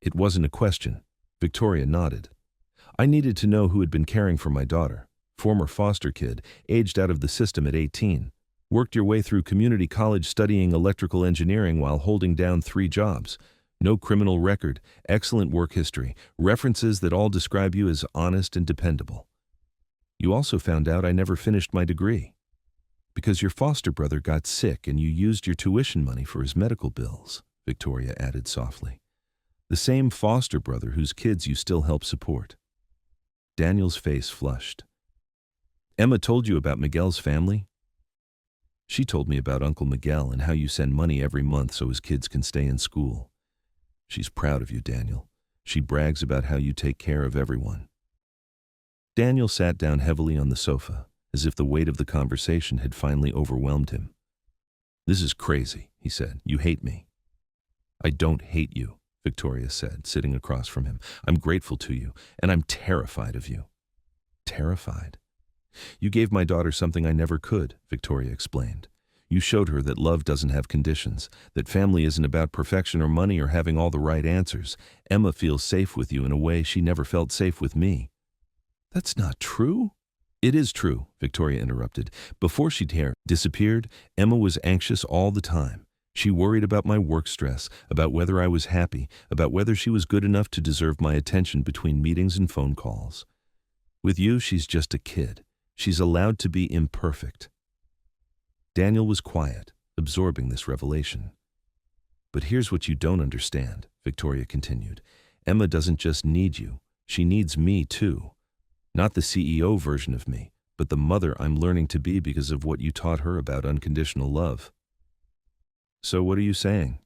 It wasn't a question. Victoria nodded. "I needed to know who had been caring for my daughter. Former foster kid, aged out of the system at 18. Worked your way through community college studying electrical engineering while holding down 3 jobs. No criminal record, excellent work history, references that all describe you as honest and dependable. You also found out I never finished my degree. Because your foster brother got sick and you used your tuition money for his medical bills," Victoria added softly. "The same foster brother whose kids you still help support." Daniel's face flushed. "Emma told you about Miguel's family?" "She told me about Uncle Miguel and how you send money every month so his kids can stay in school. She's proud of you, Daniel. She brags about how you take care of everyone." Daniel sat down heavily on the sofa, as if the weight of the conversation had finally overwhelmed him. "This is crazy," he said. "You hate me." "I don't hate you," Victoria said, sitting across from him. "I'm grateful to you, and I'm terrified of you." "Terrified?" "You gave my daughter something I never could," Victoria explained. "You showed her that love doesn't have conditions, that family isn't about perfection or money or having all the right answers. Emma feels safe with you in a way she never felt safe with me." "That's not true." "It is true," Victoria interrupted. "Before she disappeared, Emma was anxious all the time. She worried about my work stress, about whether I was happy, about whether she was good enough to deserve my attention between meetings and phone calls. With you, she's just a kid. She's allowed to be imperfect." Daniel was quiet, absorbing this revelation. "But here's what you don't understand," Victoria continued. "Emma doesn't just need you. She needs me, too. Not the CEO version of me, but the mother I'm learning to be because of what you taught her about unconditional love." "So what are you saying?"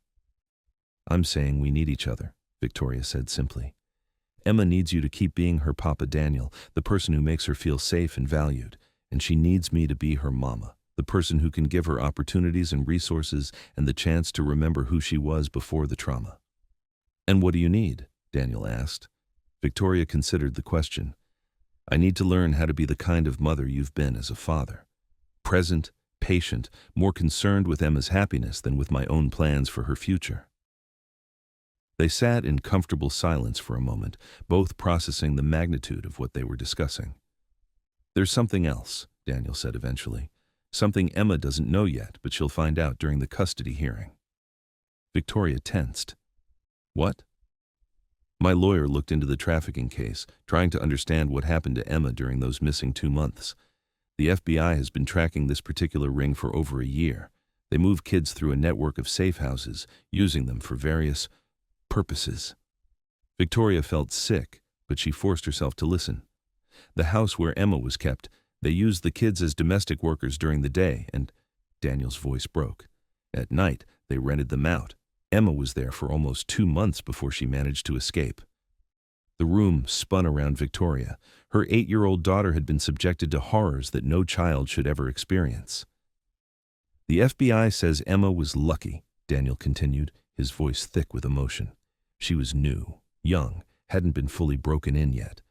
"I'm saying we need each other," Victoria said simply. "Emma needs you to keep being her Papa Daniel, the person who makes her feel safe and valued, and she needs me to be her mama, the person who can give her opportunities and resources and the chance to remember who she was before the trauma." "And what do you need?" Daniel asked. Victoria considered the question. "I need to learn how to be the kind of mother you've been as a father. Present, patient, more concerned with Emma's happiness than with my own plans for her future." They sat in comfortable silence for a moment, both processing the magnitude of what they were discussing. "There's something else," Daniel said eventually. "Something Emma doesn't know yet, but she'll find out during the custody hearing." Victoria tensed. "What?" "My lawyer looked into the trafficking case, trying to understand what happened to Emma during those missing 2 months. The FBI has been tracking this particular ring for over a year. They move kids through a network of safe houses, using them for various purposes." Victoria felt sick, but she forced herself to listen. "The house where Emma was kept, they used the kids as domestic workers during the day, and—" Daniel's voice broke. "At night, they rented them out. Emma was there for almost 2 months before she managed to escape." The room spun around Victoria. Her 8-year-old daughter had been subjected to horrors that no child should ever experience. "The FBI says Emma was lucky," Daniel continued, his voice thick with emotion. "She was new, young, hadn't been fully broken in yet.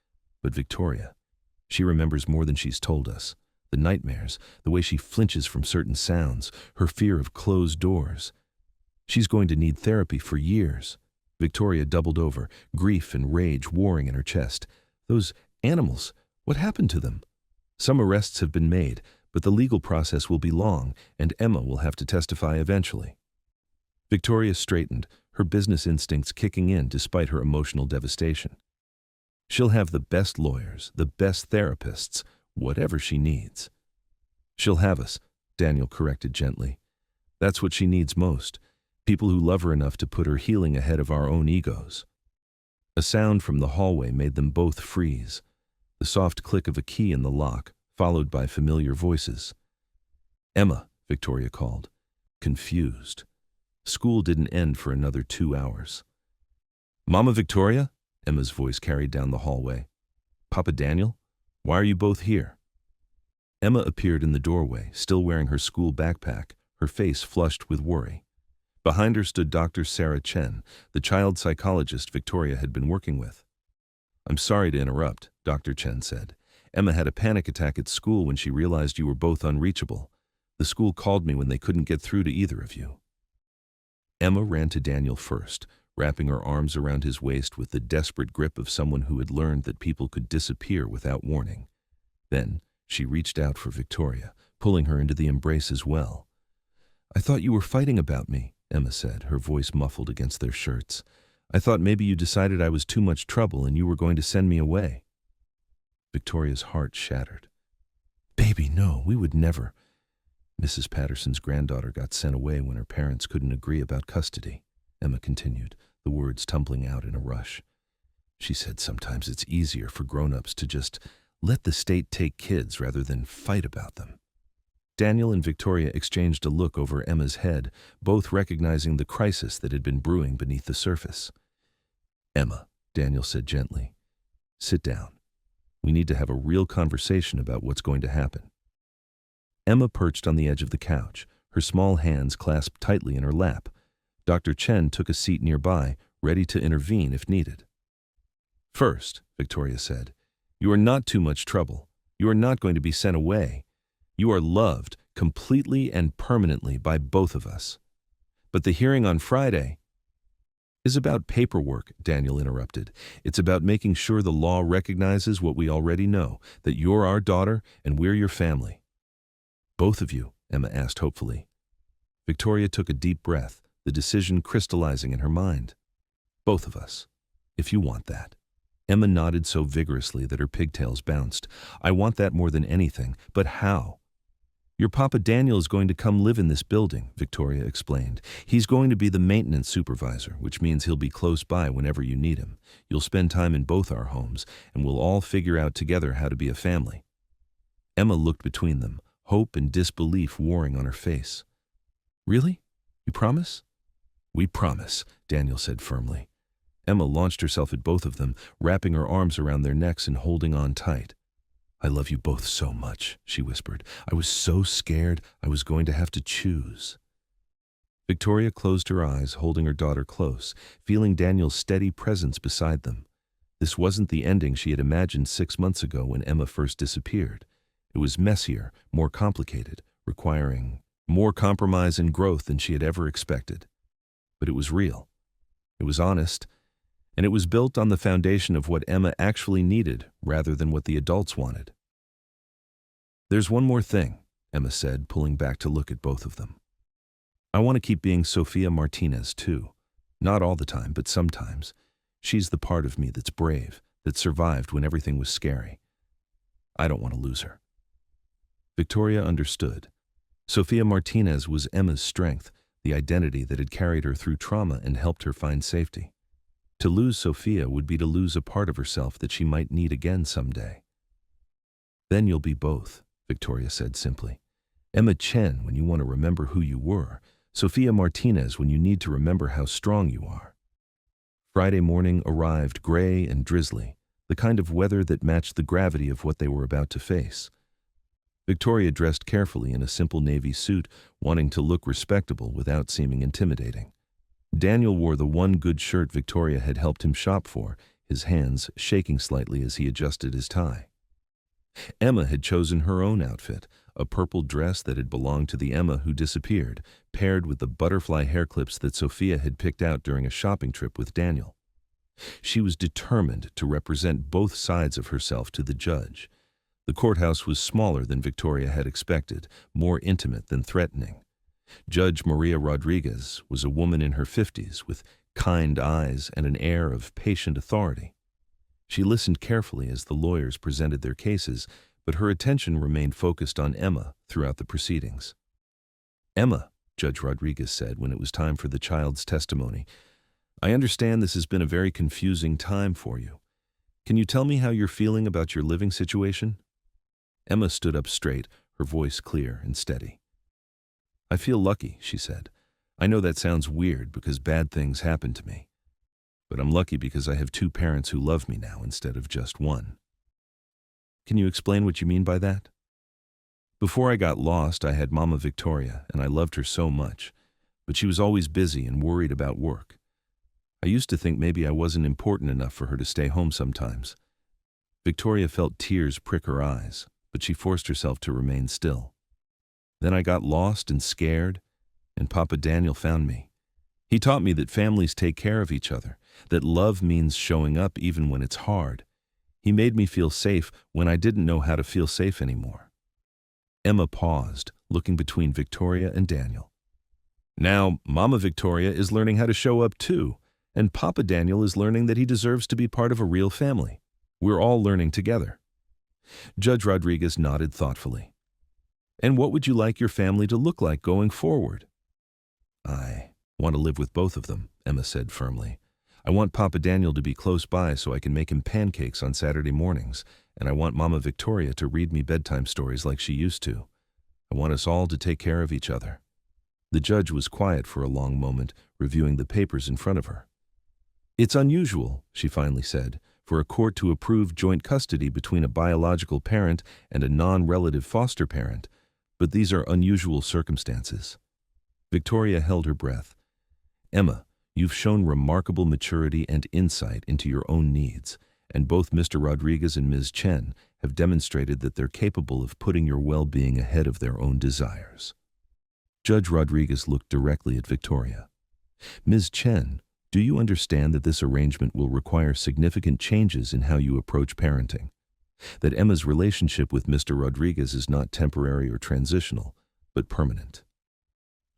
But Victoria, She remembers more than she's told us. The nightmares, the way she flinches from certain sounds, her fear of closed doors. She's going to need therapy for years. Victoria doubled over, grief and rage warring in her chest. Those animals, what happened to them? Some arrests have been made, but the legal process will be long, and Emma will have to testify eventually. Victoria straightened, her business instincts kicking in despite her emotional devastation. She'll have the best lawyers, the best therapists, whatever she needs. She'll have us, Daniel corrected gently. That's what she needs most. People who love her enough to put her healing ahead of our own egos. A sound from the hallway made them both freeze. The soft click of a key in the lock, followed by familiar voices. Emma, Victoria called, confused. School didn't end for another 2 hours. Mama Victoria? Emma's voice carried down the hallway. Papa Daniel? Why are you both here? Emma appeared in the doorway, still wearing her school backpack, her face flushed with worry. Behind her stood Dr. Sarah Chen, the child psychologist Victoria had been working with. I'm sorry to interrupt, Dr. Chen said. Emma had a panic attack at school when she realized you were both unreachable. The school called me when they couldn't get through to either of you. Emma ran to Daniel first, wrapping her arms around his waist with the desperate grip of someone who had learned that people could disappear without warning. Then she reached out for Victoria, pulling her into the embrace as well. I thought you were fighting about me, Emma said, her voice muffled against their shirts. I thought maybe you decided I was too much trouble and you were going to send me away. Victoria's heart shattered. Baby, no, we would never. Mrs. Patterson's granddaughter got sent away when her parents couldn't agree about custody, Emma continued, the words tumbling out in a rush. She said sometimes it's easier for grown-ups to just let the state take kids rather than fight about them. Daniel and Victoria exchanged a look over Emma's head, both recognizing the crisis that had been brewing beneath the surface. Emma, Daniel said gently, sit down. We need to have a real conversation about what's going to happen. Emma perched on the edge of the couch, her small hands clasped tightly in her lap. Dr. Chen took a seat nearby, ready to intervene if needed. First, Victoria said, you are not too much trouble. You are not going to be sent away. You are loved completely and permanently by both of us. But the hearing on Friday is about paperwork, Daniel interrupted. It's about making sure the law recognizes what we already know, that you're our daughter and we're your family. Both of you, Emma asked hopefully. Victoria took a deep breath, the decision crystallizing in her mind. Both of us, if you want that. Emma nodded so vigorously that her pigtails bounced. I want that more than anything, but how? Your Papa Daniel is going to come live in this building, Victoria explained. He's going to be the maintenance supervisor, which means he'll be close by whenever you need him. You'll spend time in both our homes, and we'll all figure out together how to be a family. Emma looked between them, hope and disbelief warring on her face. Really? You promise? We promise, Daniel said firmly. Emma launched herself at both of them, wrapping her arms around their necks and holding on tight. I love you both so much, she whispered. I was so scared I was going to have to choose. Victoria closed her eyes, holding her daughter close, feeling Daniel's steady presence beside them. This wasn't the ending she had imagined 6 months ago when Emma first disappeared. It was messier, more complicated, requiring more compromise and growth than she had ever expected. But it was real. It was honest. And it was built on the foundation of what Emma actually needed rather than what the adults wanted. There's one more thing, Emma said, pulling back to look at both of them. I want to keep being Sophia Martinez too. Not all the time, but sometimes. She's the part of me that's brave, that survived when everything was scary. I don't want to lose her. Victoria understood. Sophia Martinez was Emma's strength, the identity that had carried her through trauma and helped her find safety. To lose Sophia would be to lose a part of herself that she might need again someday. Then you'll be both, Victoria said simply. Emma Chen when you want to remember who you were, Sophia Martinez when you need to remember how strong you are. Friday morning arrived gray and drizzly, the kind of weather that matched the gravity of what they were about to face. Victoria dressed carefully in a simple navy suit, wanting to look respectable without seeming intimidating. Daniel wore the one good shirt Victoria had helped him shop for, his hands shaking slightly as he adjusted his tie. Emma had chosen her own outfit, a purple dress that had belonged to the Emma who disappeared, paired with the butterfly hair clips that Sophia had picked out during a shopping trip with Daniel. She was determined to represent both sides of herself to the judge. The courthouse was smaller than Victoria had expected, more intimate than threatening. Judge Maria Rodriguez was a woman in her 50s with kind eyes and an air of patient authority. She listened carefully as the lawyers presented their cases, but her attention remained focused on Emma throughout the proceedings. "Emma," Judge Rodriguez said when it was time for the child's testimony, "I understand this has been a very confusing time for you. Can you tell me how you're feeling about your living situation?" Emma stood up straight, her voice clear and steady. "I feel lucky," she said. "I know that sounds weird because bad things happen to me. But I'm lucky because I have two parents who love me now instead of just one." "Can you explain what you mean by that?" "Before I got lost, I had Mama Victoria, and I loved her so much, but she was always busy and worried about work. I used to think maybe I wasn't important enough for her to stay home sometimes." Victoria felt tears prick her eyes, but she forced herself to remain still. "Then I got lost and scared, and Papa Daniel found me. He taught me that families take care of each other, that love means showing up even when it's hard. He made me feel safe when I didn't know how to feel safe anymore." Emma paused, looking between Victoria and Daniel. "Now, Mama Victoria is learning how to show up too, and Papa Daniel is learning that he deserves to be part of a real family. We're all learning together." Judge Rodriguez nodded thoughtfully. "And what would you like your family to look like going forward?" "I want to live with both of them," Emma said firmly. "I want Papa Daniel to be close by so I can make him pancakes on Saturday mornings, and I want Mama Victoria to read me bedtime stories like she used to. I want us all to take care of each other." The judge was quiet for a long moment, reviewing the papers in front of her. "It's unusual," she finally said, "for a court to approve joint custody between a biological parent and a non-relative foster parent, but these are unusual circumstances." Victoria held her breath. "Emma, you've shown remarkable maturity and insight into your own needs, and both Mr. Rodriguez and Ms. Chen have demonstrated that they're capable of putting your well-being ahead of their own desires." Judge Rodriguez looked directly at Victoria. "Ms. Chen, do you understand that this arrangement will require significant changes in how you approach parenting? That Emma's relationship with Mr. Rodriguez is not temporary or transitional, but permanent?"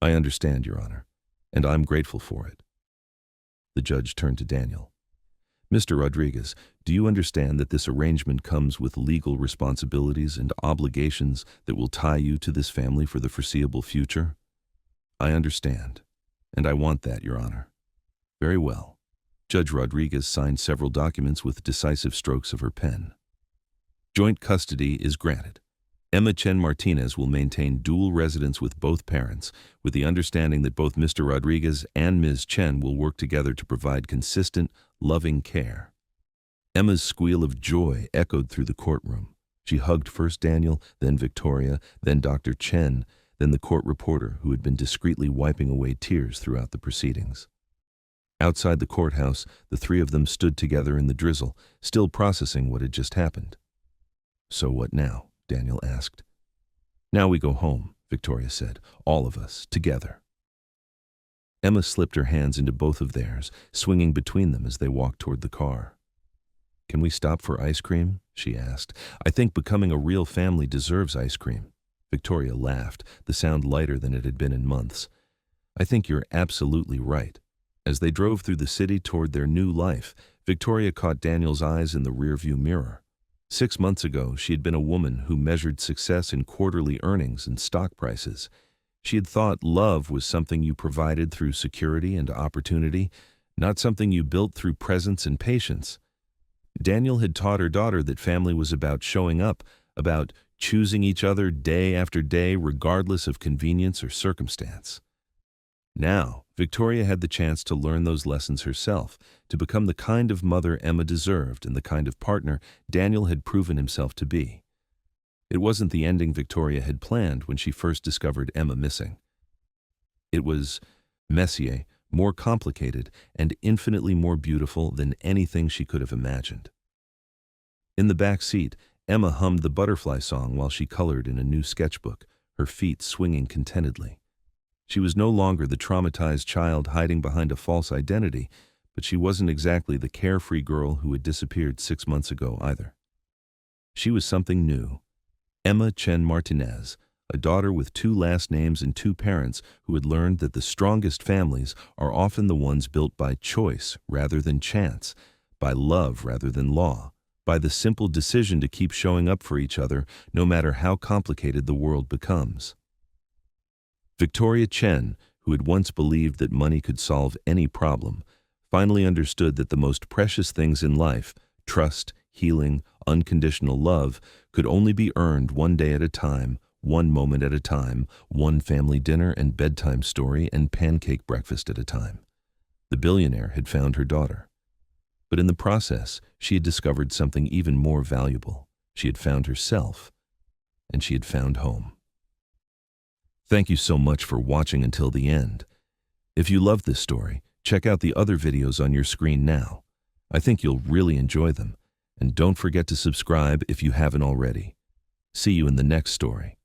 "I understand, Your Honor, and I'm grateful for it." The judge turned to Daniel. "Mr. Rodriguez, do you understand that this arrangement comes with legal responsibilities and obligations that will tie you to this family for the foreseeable future?" "I understand, and I want that, Your Honor." "Very well." Judge Rodriguez signed several documents with decisive strokes of her pen. "Joint custody is granted. Emma Chen Martinez will maintain dual residence with both parents, with the understanding that both Mr. Rodriguez and Ms. Chen will work together to provide consistent, loving care." Emma's squeal of joy echoed through the courtroom. She hugged first Daniel, then Victoria, then Dr. Chen, then the court reporter who had been discreetly wiping away tears throughout the proceedings. Outside the courthouse, the three of them stood together in the drizzle, still processing what had just happened. "So what now?" Daniel asked. "Now we go home," Victoria said, "all of us, together." Emma slipped her hands into both of theirs, swinging between them as they walked toward the car. "Can we stop for ice cream?" she asked. "I think becoming a real family deserves ice cream." Victoria laughed, the sound lighter than it had been in months. "I think you're absolutely right." As they drove through the city toward their new life, Victoria caught Daniel's eyes in the rearview mirror. 6 months ago, she had been a woman who measured success in quarterly earnings and stock prices. She had thought love was something you provided through security and opportunity, not something you built through presence and patience. Daniel had taught her daughter that family was about showing up, about choosing each other day after day regardless of convenience or circumstance. Now, Victoria had the chance to learn those lessons herself, to become the kind of mother Emma deserved and the kind of partner Daniel had proven himself to be. It wasn't the ending Victoria had planned when she first discovered Emma missing. It was messier, more complicated, and infinitely more beautiful than anything she could have imagined. In the back seat, Emma hummed the butterfly song while she colored in a new sketchbook, her feet swinging contentedly. She was no longer the traumatized child hiding behind a false identity, but she wasn't exactly the carefree girl who had disappeared 6 months ago either. She was something new. Emma Chen Martinez, a daughter with 2 last names and 2 parents who had learned that the strongest families are often the ones built by choice rather than chance, by love rather than law, by the simple decision to keep showing up for each other no matter how complicated the world becomes. Victoria Chen, who had once believed that money could solve any problem, finally understood that the most precious things in life, trust, healing, unconditional love, could only be earned one day at a time, one moment at a time, one family dinner and bedtime story and pancake breakfast at a time. The billionaire had found her daughter. But in the process, she had discovered something even more valuable. She had found herself, and she had found home. Thank you so much for watching until the end. If you loved this story, check out the other videos on your screen now. I think you'll really enjoy them. And don't forget to subscribe if you haven't already. See you in the next story.